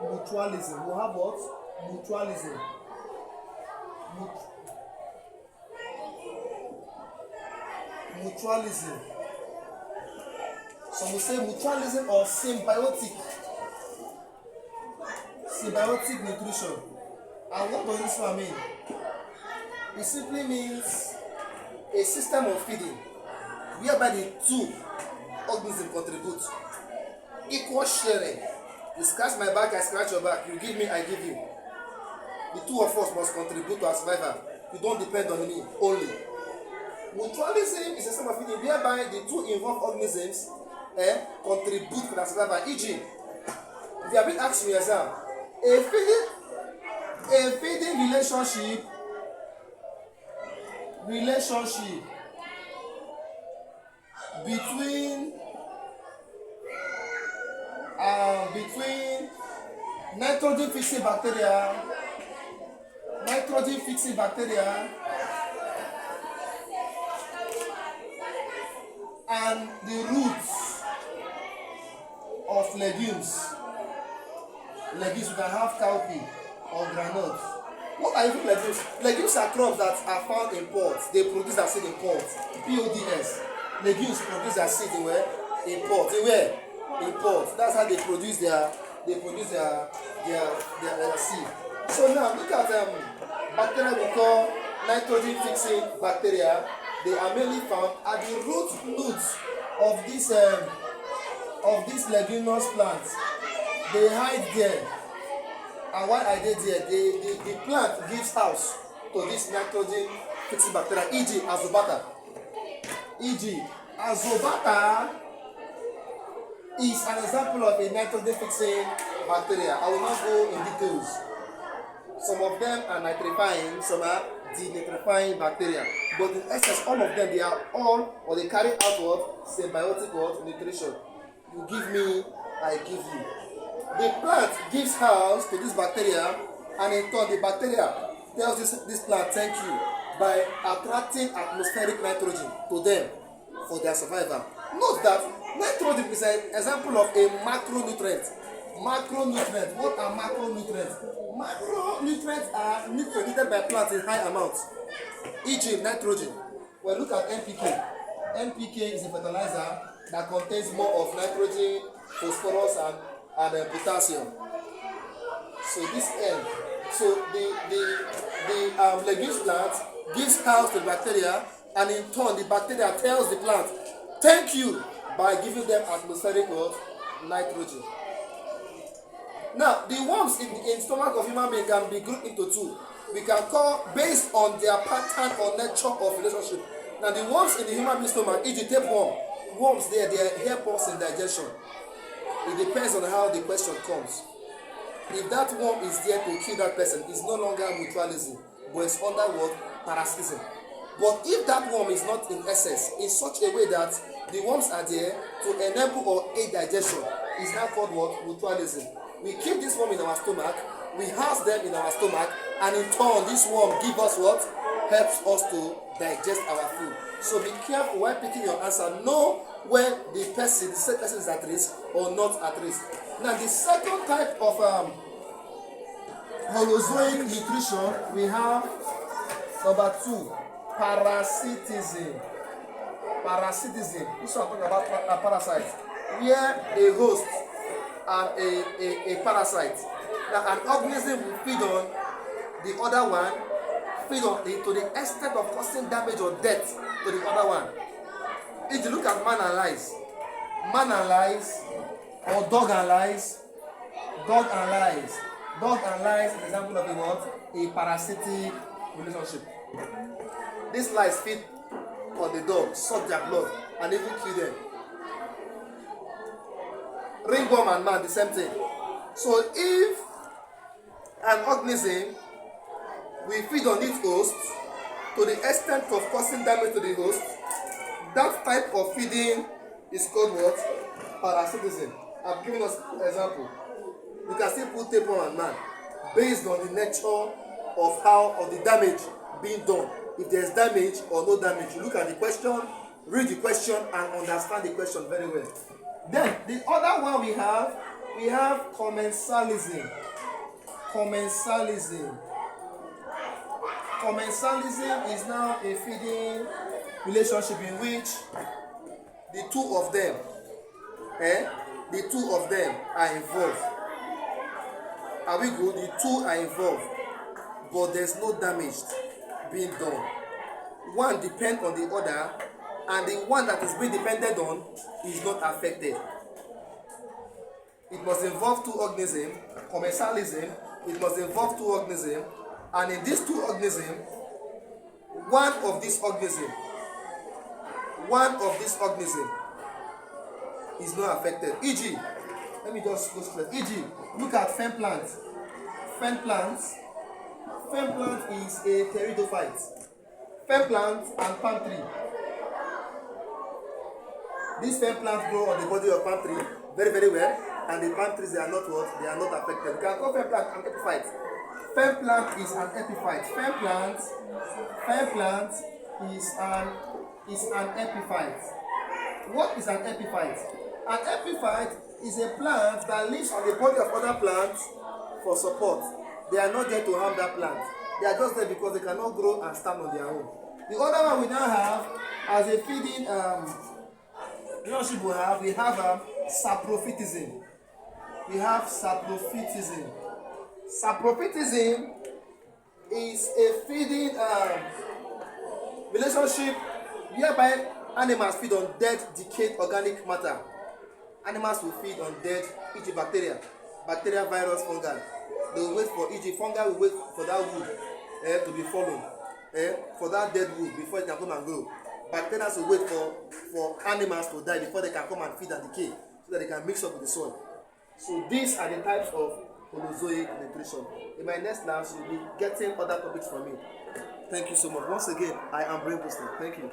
mutualism. We have what? Mutualism. Mutualism. Some will say mutualism or symbiotic nutrition. And what does this one mean? It simply means a system of feeding whereby the two organisms contribute. Equal sharing. You scratch my back, I scratch your back. You give me, I give you. The two of us must contribute to our survival. You don't depend on me only. Mutualism is a system of feeding whereby the two involved organisms contribute to their survival. E.g., if you have been asking yourself, a feeding relationship between nitrogen fixing bacteria and the roots of legumes. You can have cowpea or groundnut. What are even legumes? Legumes are crops that are found in pods. They produce their seed in pods. PODS. Legumes produce their seed in where? In pods. In where? In pods. That's how they produce their seed. So now look at bacteria we call nitrogen fixing bacteria. They are mainly found at the root nodes of these leguminous plants. They hide there. And why are they there? The plant gives house to this nitrogen fixing bacteria, e.g. azobata. Azobata is an example of a nitrogen fixing bacteria. I will not go in details. Some of them are nitrifying, some are denitrifying bacteria. But in essence, all of them, they are all, or they carry out what? Symbiotic what? Nutrition. You give me, I give you. The plant gives house to this bacteria, and in turn, the bacteria tells this plant thank you by attracting atmospheric nitrogen to them for their survival. Note that nitrogen is an example of a macronutrient. Macronutrients. What are macronutrients? Macronutrients are nutrients needed by plants in high amounts, e.g. nitrogen. Well, look at NPK. NPK is a fertilizer that contains more of nitrogen, phosphorus, and potassium. So this the legumes plant gives house to the bacteria, and in turn the bacteria tells the plant thank you by giving them atmospheric nitrogen. Now, the worms in the stomach of human being can be grouped into two. We can call based on their pattern or nature of relationship. Now, the worms in the human being stomach, e.g. tapeworm, worms they help us in digestion. It depends on how the question comes. If that worm is there to kill that person, it's no longer mutualism, but it's under what? Parasitism. But if that worm is not in excess, in such a way that the worms are there to enable or aid digestion, is now called what? Mutualism. We keep this worm in our stomach, we house them in our stomach, and in turn, this worm gives us what? Helps us to digest our food. So be careful when picking your answer. Know when the said person is at risk or not at risk. Now, the second type of holozoic nutrition, we have number 2, parasitism. Parasitism. This one talking about a parasite, where a host and a parasite. Now, an organism will feed on the other one, feed on it to the extent of causing damage or death to the other one. If you look at man and lice or dog and lice is an example of a parasitic relationship. These lice feed on the dog, suck their blood, and even kill them. Ringworm and man, the same thing. So if an organism will feed on its host to the extent of causing damage to the host, that type of feeding is called what? Parasitism. I've given us an example. You can still put tapeworm and man based on the nature of the damage being done. If there's damage or no damage, you look at the question, read the question, and understand the question very well. Then the other one we have We have commensalism. Commensalism. Commensalism is now a feeding relationship in which the two of them are involved. Are we good? The two are involved, but there's no damage being done. One depends on the other, and the one that is being depended on is not affected. It must involve two organisms. Commensalism, it must involve two organisms, and in these two organisms, one of these organisms is not affected. E.g., let me just go straight. E.g., look at fen plant. Fen plant is a pteridophyte. Fen plant and palm tree. These fen plants grow on the body of palm tree very, very well, and the palm trees, they are not what? They are not affected. You can call fen plant an epiphyte. Fen plant is an epiphyte. Fen plant is an epiphyte. What is an epiphyte? An epiphyte is a plant that lives on the body of other plants for support. They are not there to harm that plant. They are just there because they cannot grow and stand on their own. The other one we now have as a feeding relationship we have saprophytism. We have saprophytism. Saprophytism is a feeding relationship whereby animals feed on dead, decayed organic matter. Animals will feed on dead, e.g. bacteria, virus, fungi. They will wait for, e.g. fungi will wait for that wood to be fallen, for that dead wood before it can come and grow. Bacteria will wait for animals to die before they can come and feed and decay, so that they can mix up with the soil. So these are the types of holozoic nutrition. In my next class, you'll be getting other topics from me. Thank you so much. Once again, I am Brain Booster. Thank you.